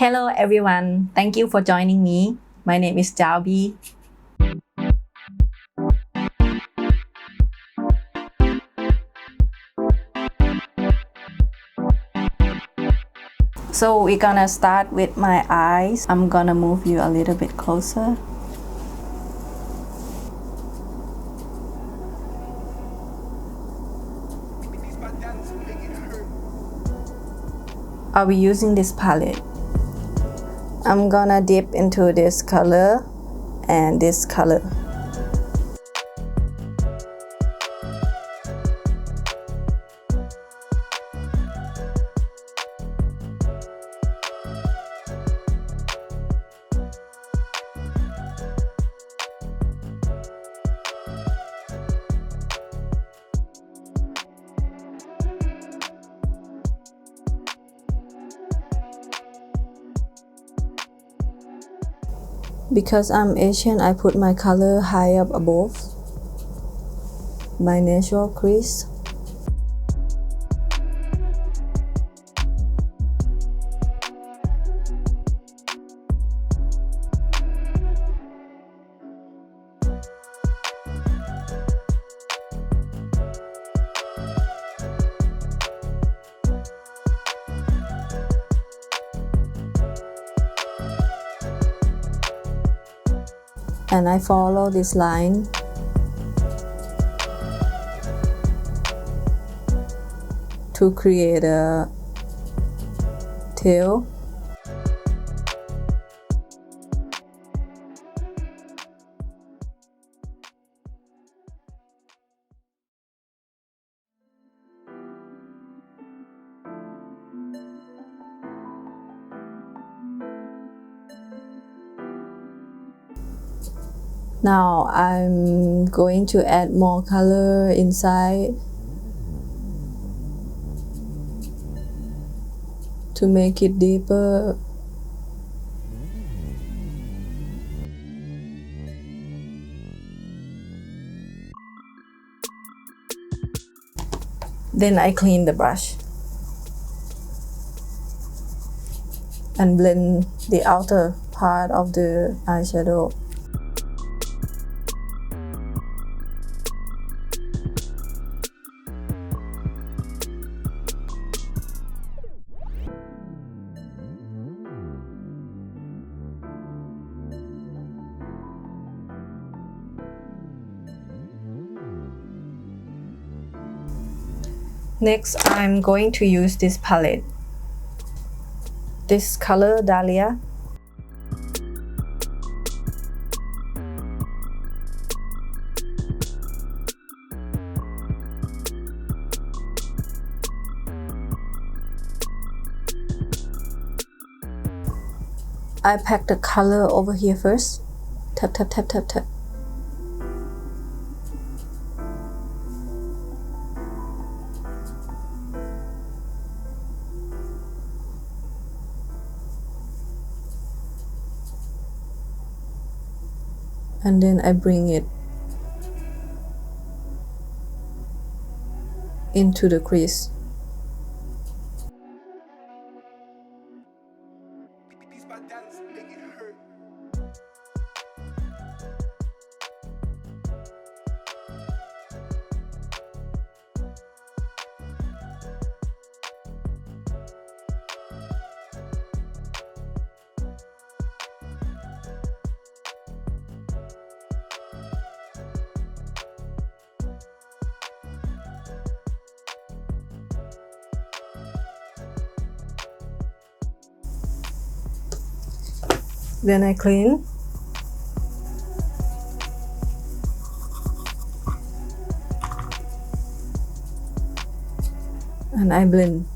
Hello everyone, thank you for joining me. My name is Jabby. So we're gonna start with my eyes. I'm gonna move you a little bit closer. I'll be using this palette. I'm gonna dip into this color and this color. Because I'm Asian, I put my color high up above my natural crease. And I follow this line to create a tail. Now I'm going to add more color inside to make it deeper. Then I clean the brush and blend the outer part of the eyeshadow. Next, I'm going to use this palette. This color, Dahlia. I pack the color over here first. Tap, tap, tap, tap, tap. And then I bring it into the crease. Then I clean. And I blend.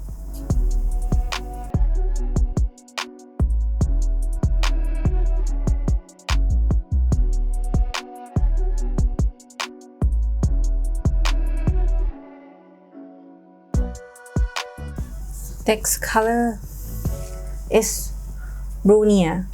Next color is Brunia.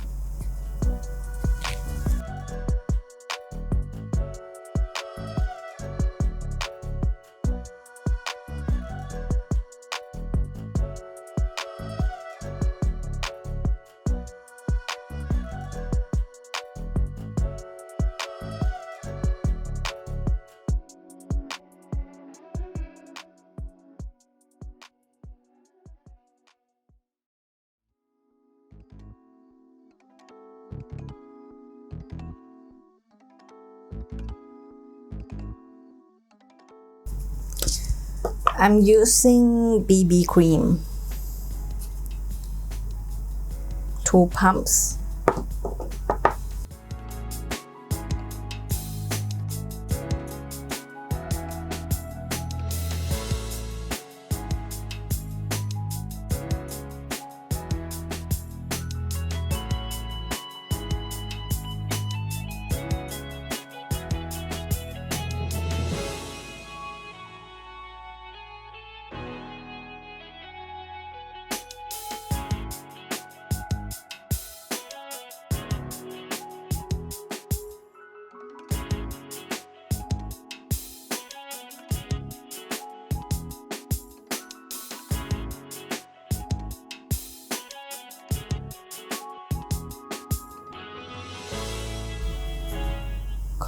I'm using BB cream, 2 pumps.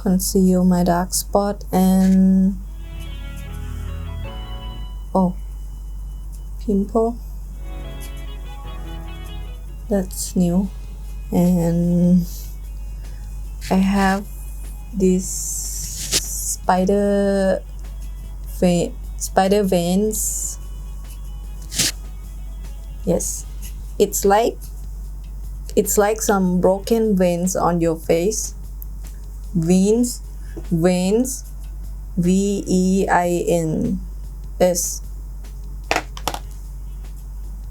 Conceal my dark spot and pimple, that's new. And I have this spider veins. Yes, it's like some broken veins on your face. Veins, V-E-I-N-S.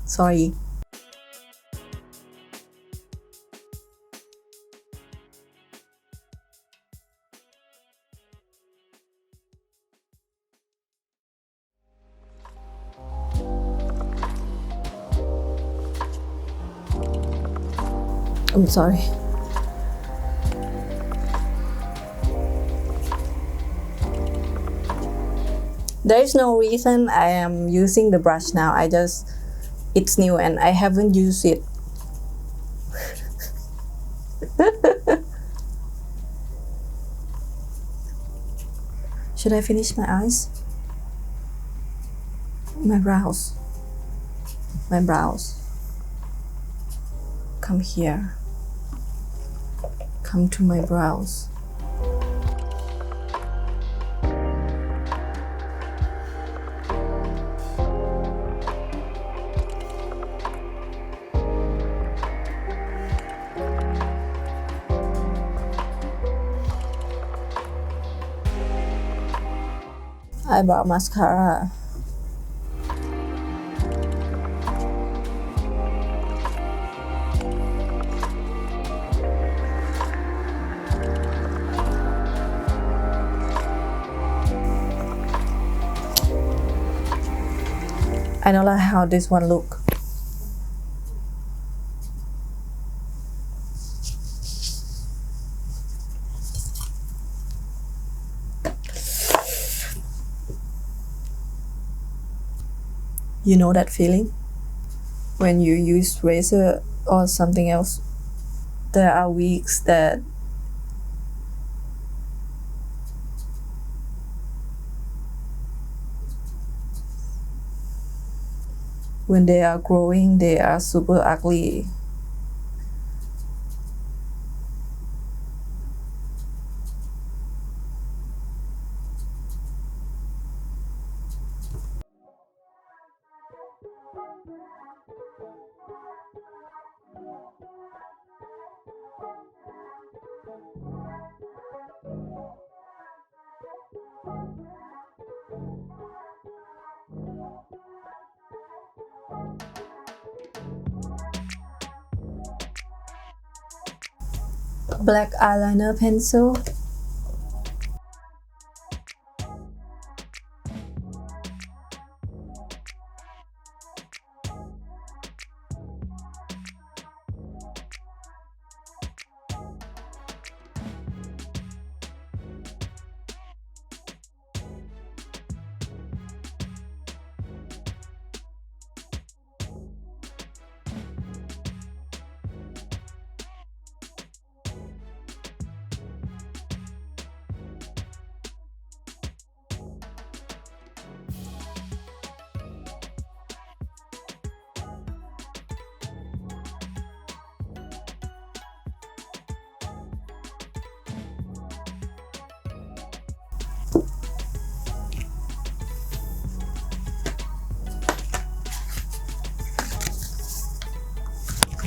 Sorry. I'm sorry. There is no reason I am using the brush now. It's new and I haven't used it. Should I finish my eyes? My brows. Come here. Come to my brows. Eyebrow mascara. I don't like how this one look. You know that feeling? When you use razor or something else, there are weeks that when they are growing, they are super ugly. Black eyeliner pencil.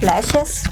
lashes.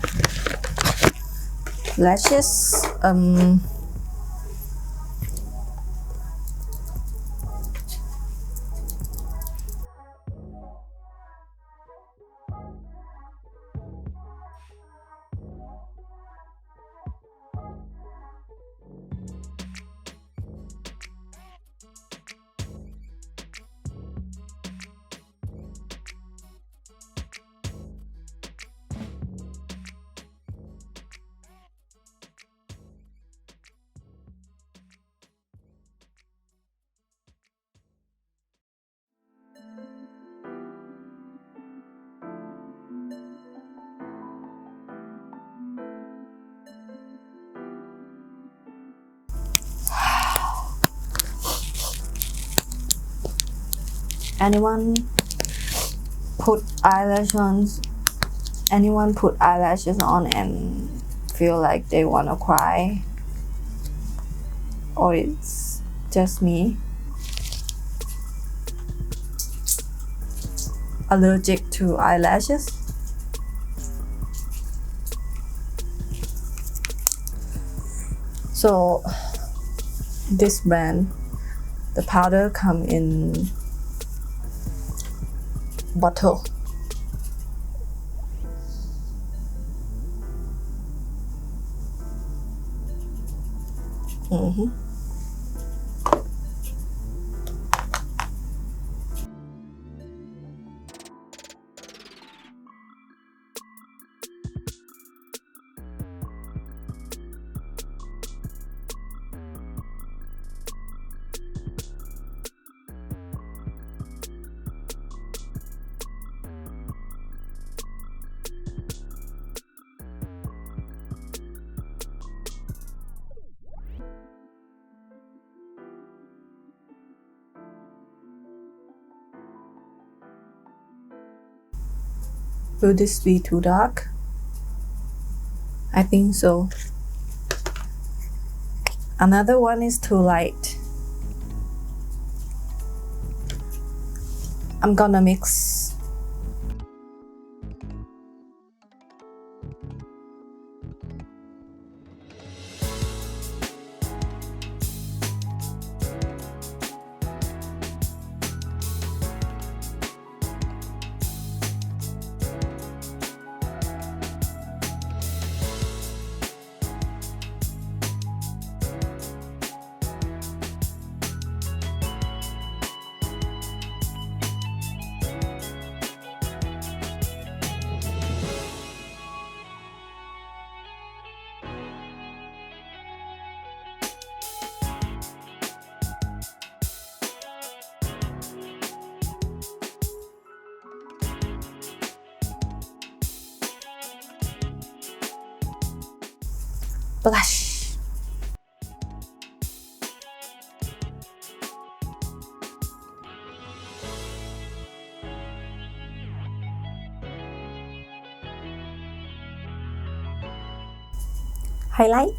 Anyone put eyelashes on and feel like they wanna cry? Or it's just me? Allergic to eyelashes? So this brand, the powder come in bottle. Will this be too dark? I think so. Another one is too light. I'm gonna mix. Blush. Highlight.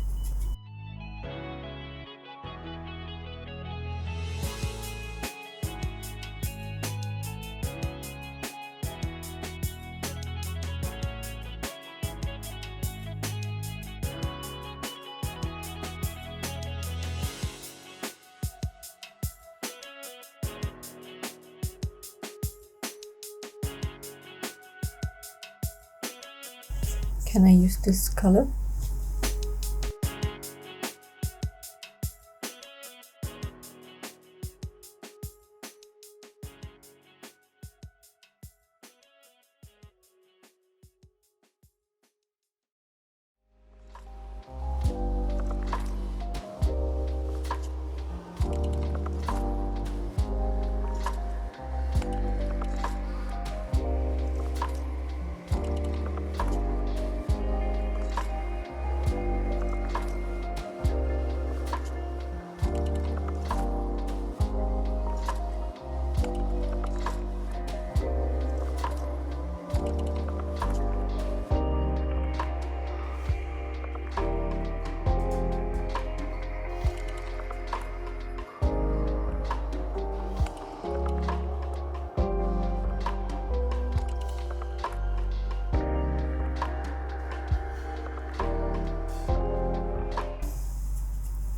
Can I use this color?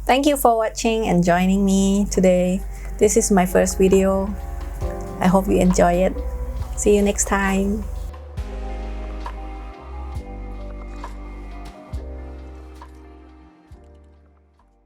Thank you for watching and joining me today. This is my first video. I hope you enjoy it. See you next time.